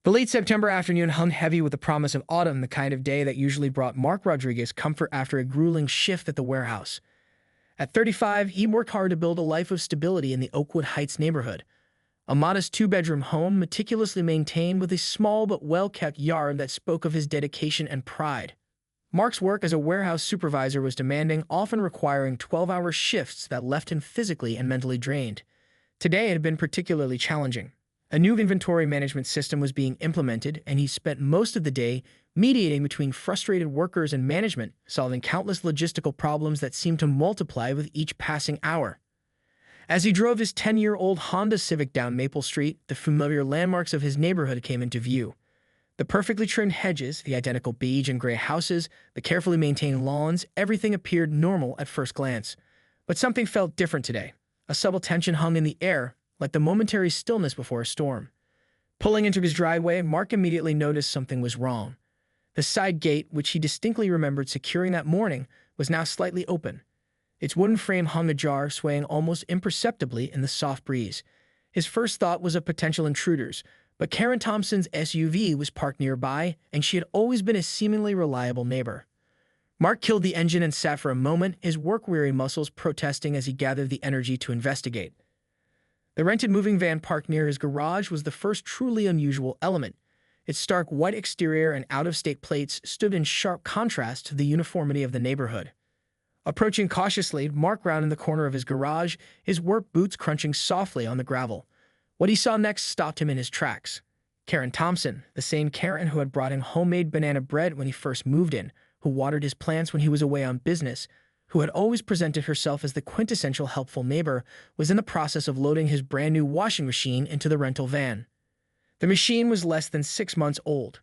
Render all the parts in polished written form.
The late September afternoon hung heavy with the promise of autumn, the kind of day that usually brought Mark Rodriguez comfort after a grueling shift at the warehouse. At 35, he worked hard to build a life of stability in the Oakwood Heights neighborhood. A modest two-bedroom home meticulously maintained with a small but well-kept yard that spoke of his dedication and pride. Mark's work as a warehouse supervisor was demanding, often requiring 12-hour shifts that left him physically and mentally drained. Today had been particularly challenging. A new inventory management system was being implemented, and he spent most of the day mediating between frustrated workers and management, solving countless logistical problems that seemed to multiply with each passing hour. As he drove his 10-year-old Honda Civic down Maple Street, the familiar landmarks of his neighborhood came into view. The perfectly trimmed hedges, the identical beige and gray houses, the carefully maintained lawns, everything appeared normal at first glance. But something felt different today. A subtle tension hung in the air, like the momentary stillness before a storm. Pulling into his driveway, Mark immediately noticed something was wrong. The side gate, which he distinctly remembered securing that morning, was now slightly open. Its wooden frame hung ajar, swaying almost imperceptibly in the soft breeze. His first thought was of potential intruders, but Karen Thompson's SUV was parked nearby, and she had always been a seemingly reliable neighbor. Mark killed the engine and sat for a moment, his work-weary muscles protesting as he gathered the energy to investigate. The rented moving van parked near his garage was the first truly unusual element. Its stark white exterior and out-of-state plates stood in sharp contrast to the uniformity of the neighborhood. Approaching cautiously, Mark rounded the corner of his garage, his work boots crunching softly on the gravel. What he saw next stopped him in his tracks. Karen Thompson, the same Karen who had brought him homemade banana bread when he first moved in, who watered his plants when he was away on business, who had always presented herself as the quintessential helpful neighbor, was in the process of loading his brand-new washing machine into the rental van. The machine was less than 6 months old.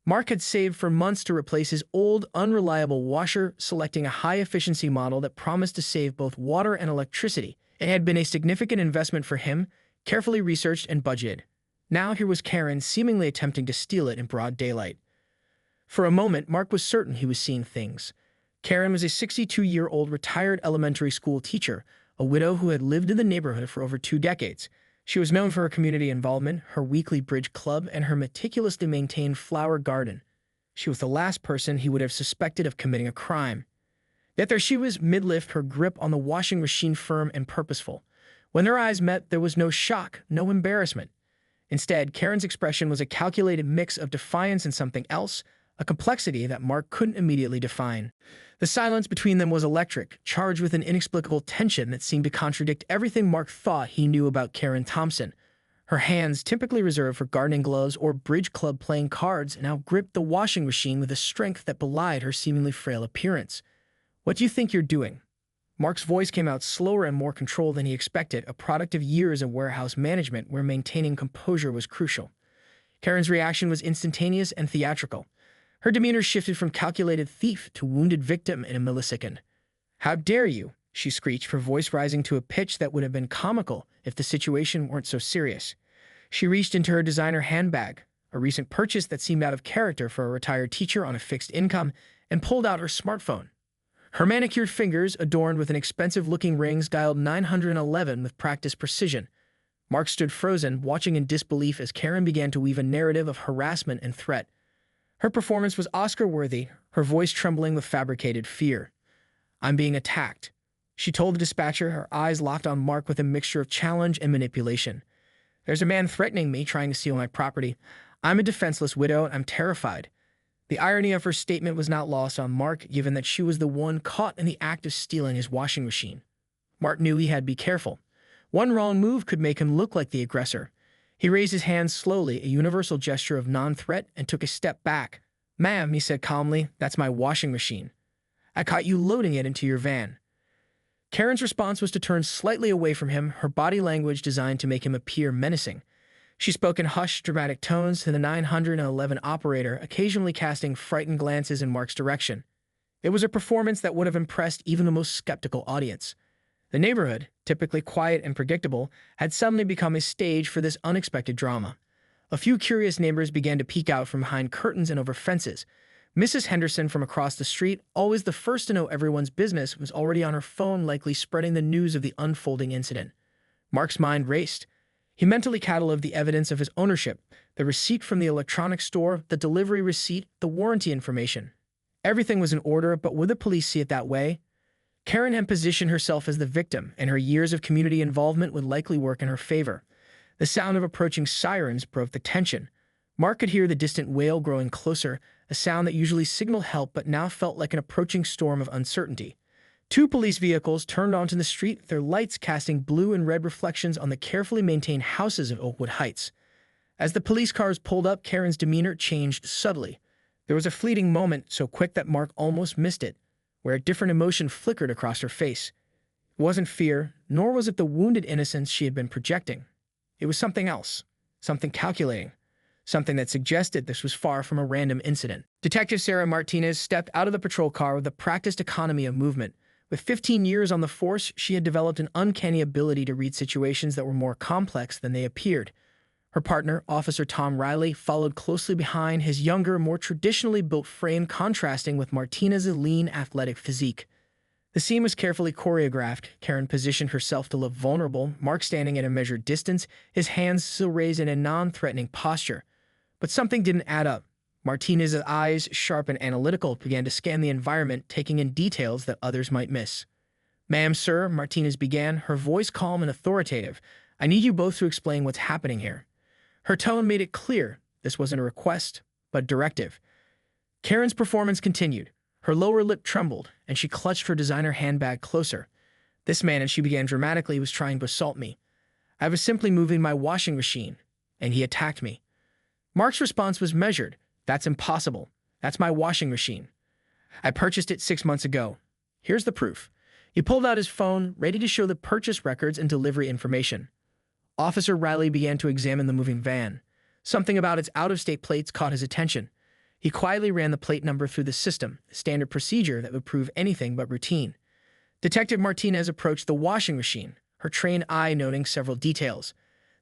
Mark had saved for months to replace his old, unreliable washer, selecting a high-efficiency model that promised to save both water and electricity. It had been a significant investment for him, carefully researched and budgeted. Now here was Karen seemingly attempting to steal it in broad daylight. For a moment, Mark was certain he was seeing things. Karen was a 62-year-old retired elementary school teacher, a widow who had lived in the neighborhood for over 2 decades. She was known for her community involvement, her weekly bridge club, and her meticulously maintained flower garden. She was the last person he would have suspected of committing a crime. Yet there she was, mid-lift, her grip on the washing machine firm and purposeful. When their eyes met, there was no shock, no embarrassment. Instead, Karen's expression was a calculated mix of defiance and something else, a complexity that Mark couldn't immediately define. The silence between them was electric, charged with an inexplicable tension that seemed to contradict everything Mark thought he knew about Karen Thompson. Her hands, typically reserved for gardening gloves or bridge club playing cards, now gripped the washing machine with a strength that belied her seemingly frail appearance. "What do you think you're doing?" Mark's voice came out slower and more controlled than he expected, a product of years of warehouse management where maintaining composure was crucial. Karen's reaction was instantaneous and theatrical. Her demeanor shifted from calculated thief to wounded victim in a millisecond. "How dare you?" she screeched, her voice rising to a pitch that would have been comical if the situation weren't so serious. She reached into her designer handbag, a recent purchase that seemed out of character for a retired teacher on a fixed income, and pulled out her smartphone. Her manicured fingers, adorned with an expensive-looking rings, dialed 911 with practiced precision. Mark stood frozen, watching in disbelief as Karen began to weave a narrative of harassment and threat. Her performance was Oscar-worthy, her voice trembling with fabricated fear. "I'm being attacked," she told the dispatcher, her eyes locked on Mark with a mixture of challenge and manipulation. "There's a man threatening me, trying to steal my property. I'm a defenseless widow, and I'm terrified." The irony of her statement was not lost on Mark, given that she was the one caught in the act of stealing his washing machine. Mark knew he had to be careful. One wrong move could make him look like the aggressor. He raised his hands slowly, a universal gesture of non-threat, and took a step back. "Ma'am," he said calmly, "that's my washing machine. I caught you loading it into your van." Karen's response was to turn slightly away from him, her body language designed to make him appear menacing. She spoke in hushed, dramatic tones to the 911 operator, occasionally casting frightened glances in Mark's direction. It was a performance that would have impressed even the most skeptical audience. The neighborhood, typically quiet and predictable, had suddenly become a stage for this unexpected drama. A few curious neighbors began to peek out from behind curtains and over fences. Mrs. Henderson from across the street, always the first to know everyone's business, was already on her phone, likely spreading the news of the unfolding incident. Mark's mind raced. He mentally cataloged the evidence of his ownership, the receipt from the electronics store, the delivery receipt, the warranty information. Everything was in order, but would the police see it that way? Karen had positioned herself as the victim, and her years of community involvement would likely work in her favor. The sound of approaching sirens broke the tension. Mark could hear the distant wail growing closer, a sound that usually signaled help but now felt like an approaching storm of uncertainty. Two police vehicles turned onto the street, their lights casting blue and red reflections on the carefully maintained houses of Oakwood Heights. As the police cars pulled up, Karen's demeanor changed subtly. There was a fleeting moment, so quick that Mark almost missed it, where a different emotion flickered across her face. It wasn't fear, nor was it the wounded innocence she had been projecting. It was something else, something calculating, something that suggested this was far from a random incident. Detective Sarah Martinez stepped out of the patrol car with a practiced economy of movement. With 15 years on the force, she had developed an uncanny ability to read situations that were more complex than they appeared. Her partner, Officer Tom Riley, followed closely behind, his younger, more traditionally built frame contrasting with Martinez's lean, athletic physique. The scene was carefully choreographed. Karen positioned herself to look vulnerable, Mark standing at a measured distance, his hands still raised in a non-threatening posture. But something didn't add up. Martinez's eyes, sharp and analytical, began to scan the environment, taking in details that others might miss. "Ma'am, sir," Martinez began, her voice calm and authoritative. "I need you both to explain what's happening here." Her tone made it clear this wasn't a request, but a directive. Karen's performance continued. Her lower lip trembled, and she clutched her designer handbag closer. "This man," and she began dramatically, "was trying to assault me. I was simply moving my washing machine, and he attacked me." Mark's response was measured. "That's impossible. That's my washing machine. I purchased it 6 months ago. Here's the proof." He pulled out his phone, ready to show the purchase records and delivery information. Officer Riley began to examine the moving van. Something about its out-of-state plates caught his attention. He quietly ran the plate number through the system, a standard procedure that would prove anything but routine. Detective Martinez approached the washing machine, her trained eye noting several details.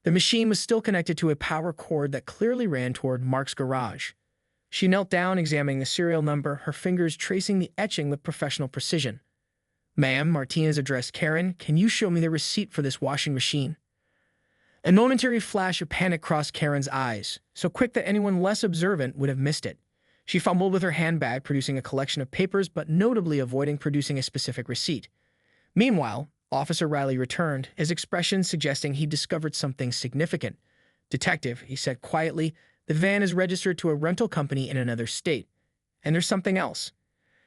The machine was still connected to a power cord that clearly ran toward Mark's garage. She knelt down, examining the serial number, her fingers tracing the etching with professional precision. "Ma'am," Martinez addressed Karen, "can you show me the receipt for this washing machine?" A momentary flash of panic crossed Karen's eyes, so quick that anyone less observant would have missed it. She fumbled with her handbag, producing a collection of papers, but notably avoiding producing a specific receipt. Meanwhile, Officer Riley returned, his expression suggesting he discovered something significant. "Detective," he said quietly, "the van is registered to a rental company in another state. And there's something else."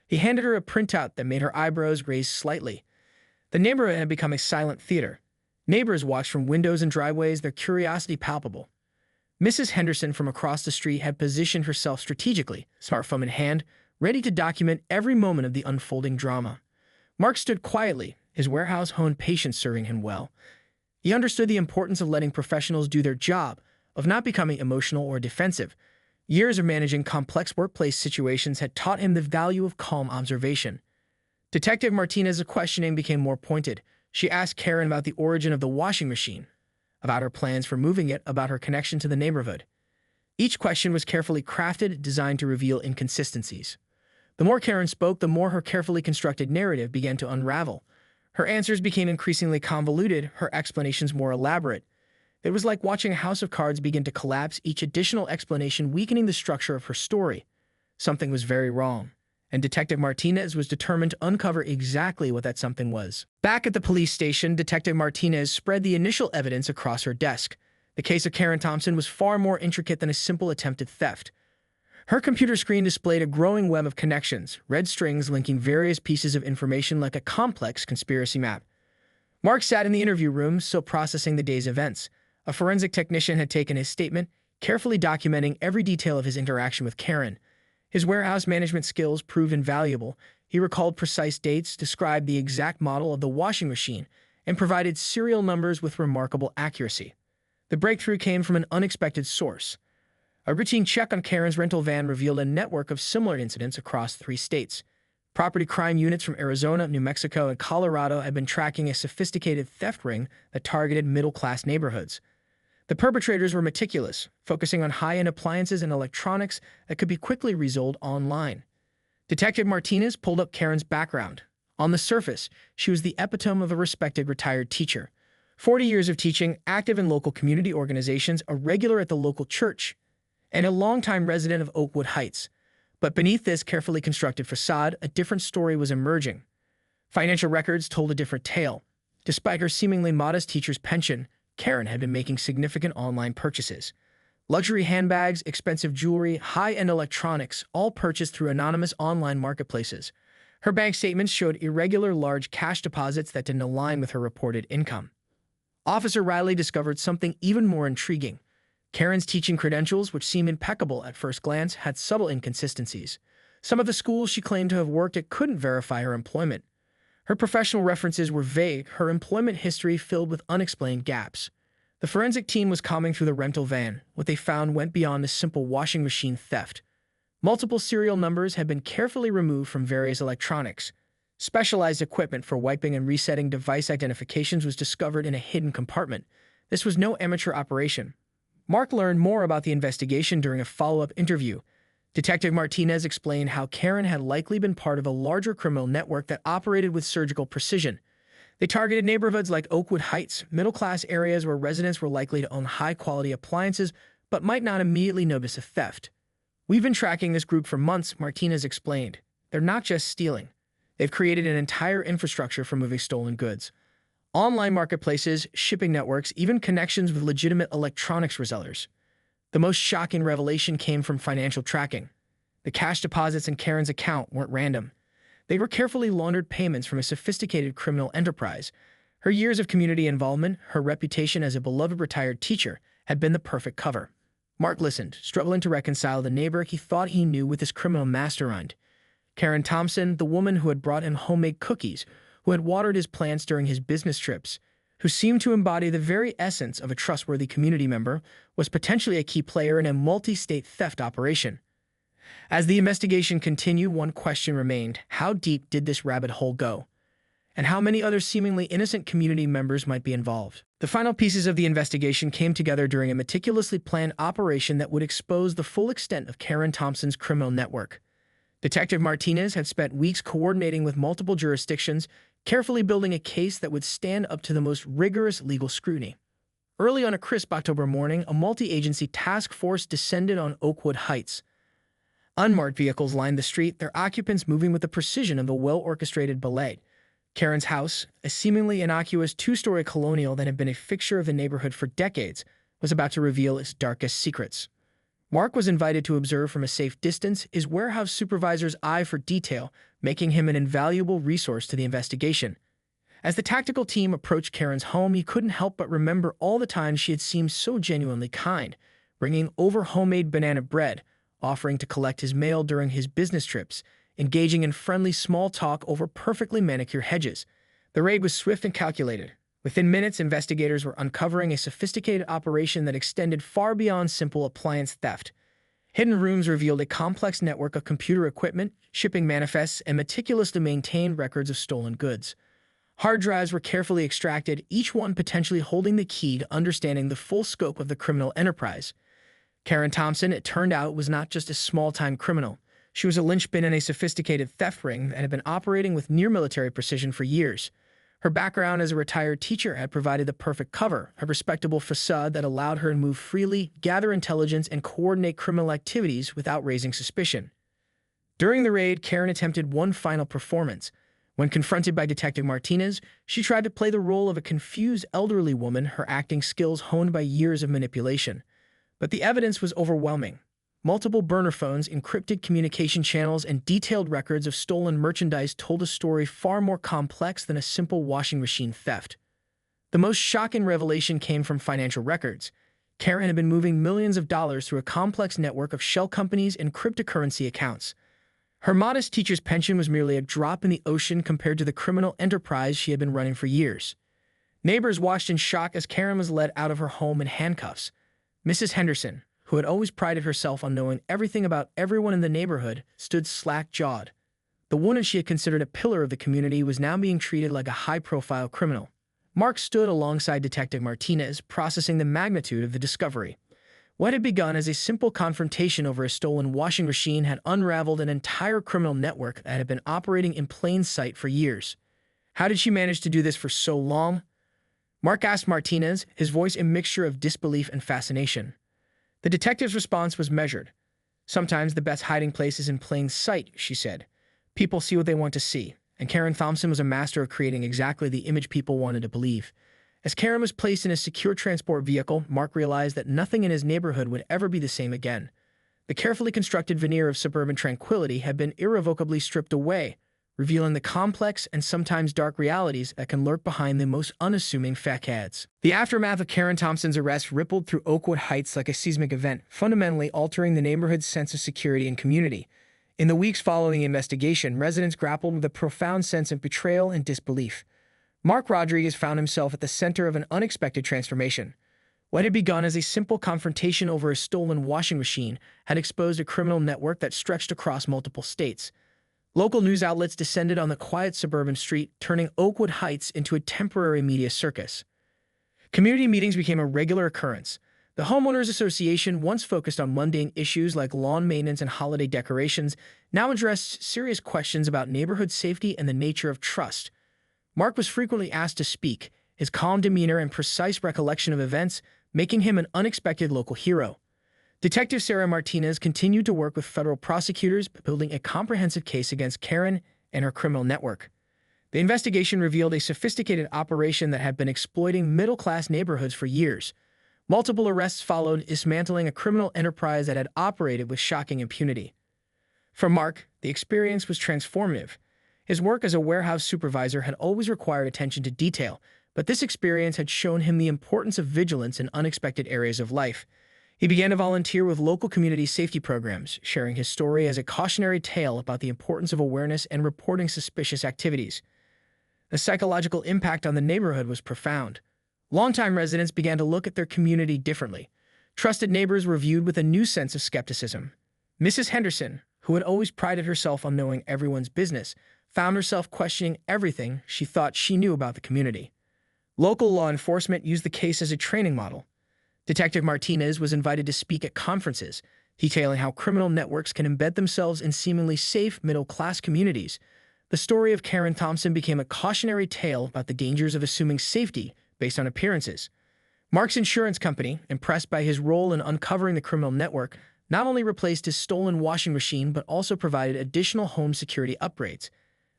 He handed her a printout that made her eyebrows raise slightly. The neighborhood had become a silent theater. Neighbors watched from windows and driveways, their curiosity palpable. Mrs. Henderson from across the street had positioned herself strategically, smartphone in hand, ready to document every moment of the unfolding drama. Mark stood quietly, his warehouse-honed patience serving him well. He understood the importance of letting professionals do their job, of not becoming emotional or defensive. Years of managing complex workplace situations had taught him the value of calm observation. Detective Martinez's questioning became more pointed. She asked Karen about the origin of the washing machine, about her plans for moving it, about her connection to the neighborhood. Each question was carefully crafted, designed to reveal inconsistencies. The more Karen spoke, the more her carefully constructed narrative began to unravel. Her answers became increasingly convoluted, her explanations more elaborate. It was like watching a house of cards begin to collapse, each additional explanation weakening the structure of her story. Something was very wrong, and Detective Martinez was determined to uncover exactly what that something was. Back at the police station, Detective Martinez spread the initial evidence across her desk. The case of Karen Thompson was far more intricate than a simple attempted theft. Her computer screen displayed a growing web of connections, red strings linking various pieces of information like a complex conspiracy map. Mark sat in the interview room, still processing the day's events. A forensic technician had taken his statement, carefully documenting every detail of his interaction with Karen. His warehouse management skills proved invaluable. He recalled precise dates, described the exact model of the washing machine, and provided serial numbers with remarkable accuracy. The breakthrough came from an unexpected source. A routine check on Karen's rental van revealed a network of similar incidents across 3 states. Property crime units from Arizona, New Mexico, and Colorado had been tracking a sophisticated theft ring that targeted middle-class neighborhoods. The perpetrators were meticulous, focusing on high-end appliances and electronics that could be quickly resold online. Detective Martinez pulled up Karen's background. On the surface, she was the epitome of a respected retired teacher. 40 years of teaching, active in local community organizations, a regular at the local church, and a longtime resident of Oakwood Heights. But beneath this carefully constructed facade, a different story was emerging. Financial records told a different tale. Despite her seemingly modest teacher's pension, Karen had been making significant online purchases. Luxury handbags, expensive jewelry, high-end electronics, all purchased through anonymous online marketplaces. Her bank statements showed irregular large cash deposits that didn't align with her reported income. Officer Riley discovered something even more intriguing. Karen's teaching credentials, which seemed impeccable at first glance, had subtle inconsistencies. Some of the schools she claimed to have worked at couldn't verify her employment. Her professional references were vague, her employment history filled with unexplained gaps. The forensic team was combing through the rental van. What they found went beyond a simple washing machine theft. Multiple serial numbers had been carefully removed from various electronics. Specialized equipment for wiping and resetting device identifications was discovered in a hidden compartment. This was no amateur operation. Mark learned more about the investigation during a follow-up interview. Detective Martinez explained how Karen had likely been part of a larger criminal network that operated with surgical precision. They targeted neighborhoods like Oakwood Heights, middle-class areas where residents were likely to own high-quality appliances but might not immediately notice a theft. "We've been tracking this group for months," Martinez explained. "They're not just stealing. They've created an entire infrastructure for moving stolen goods. Online marketplaces, shipping networks, even connections with legitimate electronics resellers." The most shocking revelation came from financial tracking. The cash deposits in Karen's account weren't random. They were carefully laundered payments from a sophisticated criminal enterprise. Her years of community involvement, her reputation as a beloved retired teacher, had been the perfect cover. Mark listened, struggling to reconcile the neighbor he thought he knew with this criminal mastermind. Karen Thompson, the woman who had brought him homemade cookies, who had watered his plants during his business trips, who seemed to embody the very essence of a trustworthy community member, was potentially a key player in a multi-state theft operation. As the investigation continued, one question remained: how deep did this rabbit hole go? And how many other seemingly innocent community members might be involved? The final pieces of the investigation came together during a meticulously planned operation that would expose the full extent of Karen Thompson's criminal network. Detective Martinez had spent weeks coordinating with multiple jurisdictions, carefully building a case that would stand up to the most rigorous legal scrutiny. Early on a crisp October morning, a multi-agency task force descended on Oakwood Heights. Unmarked vehicles lined the street, their occupants moving with the precision of a well-orchestrated ballet. Karen's house, a seemingly innocuous two-story colonial that had been a fixture of the neighborhood for decades, was about to reveal its darkest secrets. Mark was invited to observe from a safe distance, his warehouse supervisor's eye for detail, making him an invaluable resource to the investigation. As the tactical team approached Karen's home, he couldn't help but remember all the times she had seemed so genuinely kind, bringing over homemade banana bread, offering to collect his mail during his business trips, engaging in friendly small talk over perfectly manicured hedges. The raid was swift and calculated. Within minutes, investigators were uncovering a sophisticated operation that extended far beyond simple appliance theft. Hidden rooms revealed a complex network of computer equipment, shipping manifests, and meticulously maintained records of stolen goods. Hard drives were carefully extracted, each one potentially holding the key to understanding the full scope of the criminal enterprise. Karen Thompson, it turned out, was not just a small-time criminal. She was a linchpin in a sophisticated theft ring that had been operating with near-military precision for years. Her background as a retired teacher had provided the perfect cover, a respectable facade that allowed her to move freely, gather intelligence, and coordinate criminal activities without raising suspicion. During the raid, Karen attempted one final performance. When confronted by Detective Martinez, she tried to play the role of a confused elderly woman, her acting skills honed by years of manipulation. But the evidence was overwhelming. Multiple burner phones, encrypted communication channels, and detailed records of stolen merchandise told a story far more complex than a simple washing machine theft. The most shocking revelation came from financial records. Karen had been moving millions of dollars through a complex network of shell companies and cryptocurrency accounts. Her modest teacher's pension was merely a drop in the ocean compared to the criminal enterprise she had been running for years. Neighbors watched in shock as Karen was led out of her home in handcuffs. Mrs. Henderson, who had always prided herself on knowing everything about everyone in the neighborhood, stood slack-jawed. The woman she had considered a pillar of the community was now being treated like a high-profile criminal. Mark stood alongside Detective Martinez, processing the magnitude of the discovery. What had begun as a simple confrontation over a stolen washing machine had unraveled an entire criminal network that had been operating in plain sight for years. How did she manage to do this for so long? Mark asked Martinez, his voice a mixture of disbelief and fascination. The detective's response was measured. "Sometimes the best hiding place is in plain sight," she said. "People see what they want to see," and Karen Thompson was a master of creating exactly the image people wanted to believe. As Karen was placed in a secure transport vehicle, Mark realized that nothing in his neighborhood would ever be the same again. The carefully constructed veneer of suburban tranquility had been irrevocably stripped away, revealing the complex and sometimes dark realities that can lurk behind the most unassuming facades. The aftermath of Karen Thompson's arrest rippled through Oakwood Heights like a seismic event, fundamentally altering the neighborhood's sense of security and community. In the weeks following the investigation, residents grappled with a profound sense of betrayal and disbelief. Mark Rodriguez found himself at the center of an unexpected transformation. What had begun as a simple confrontation over a stolen washing machine had exposed a criminal network that stretched across multiple states. Local news outlets descended on the quiet suburban street, turning Oakwood Heights into a temporary media circus. Community meetings became a regular occurrence. The Homeowners Association, once focused on mundane issues like lawn maintenance and holiday decorations, now addressed serious questions about neighborhood safety and the nature of trust. Mark was frequently asked to speak, his calm demeanor and precise recollection of events making him an unexpected local hero. Detective Sarah Martinez continued to work with federal prosecutors, building a comprehensive case against Karen and her criminal network. The investigation revealed a sophisticated operation that had been exploiting middle-class neighborhoods for years. Multiple arrests followed, dismantling a criminal enterprise that had operated with shocking impunity. For Mark, the experience was transformative. His work as a warehouse supervisor had always required attention to detail, but this experience had shown him the importance of vigilance in unexpected areas of life. He began to volunteer with local community safety programs, sharing his story as a cautionary tale about the importance of awareness and reporting suspicious activities. The psychological impact on the neighborhood was profound. Longtime residents began to look at their community differently. Trusted neighbors were viewed with a new sense of skepticism. Mrs. Henderson, who had always prided herself on knowing everyone's business, found herself questioning everything she thought she knew about the community. Local law enforcement used the case as a training model. Detective Martinez was invited to speak at conferences, detailing how criminal networks can embed themselves in seemingly safe middle-class communities. The story of Karen Thompson became a cautionary tale about the dangers of assuming safety based on appearances. Mark's insurance company, impressed by his role in uncovering the criminal network, not only replaced his stolen washing machine but also provided additional home security upgrades.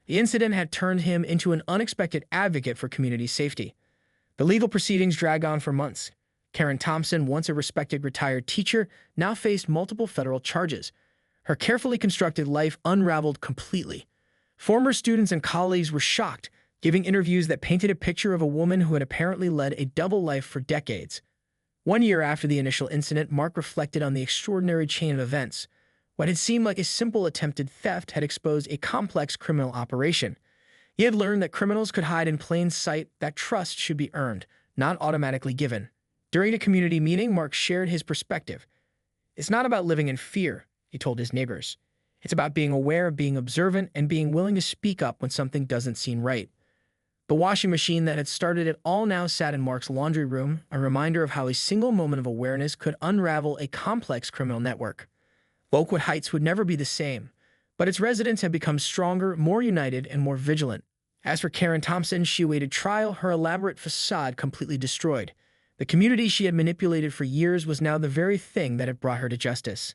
The incident had turned him into an unexpected advocate for community safety. The legal proceedings dragged on for months. Karen Thompson, once a respected retired teacher, now faced multiple federal charges. Her carefully constructed life unraveled completely. Former students and colleagues were shocked, giving interviews that painted a picture of a woman who had apparently led a double life for decades. 1 year after the initial incident, Mark reflected on the extraordinary chain of events. What had seemed like a simple attempted theft had exposed a complex criminal operation. He had learned that criminals could hide in plain sight, that trust should be earned, not automatically given. During a community meeting, Mark shared his perspective. "It's not about living in fear," he told his neighbors. "It's about being aware, being observant, and being willing to speak up when something doesn't seem right." The washing machine that had started it all now sat in Mark's laundry room, a reminder of how a single moment of awareness could unravel a complex criminal network. Oakwood Heights would never be the same, but its residents had become stronger, more united, and more vigilant. As for Karen Thompson, she awaited trial, her elaborate facade completely destroyed. The community she had manipulated for years was now the very thing that had brought her to justice.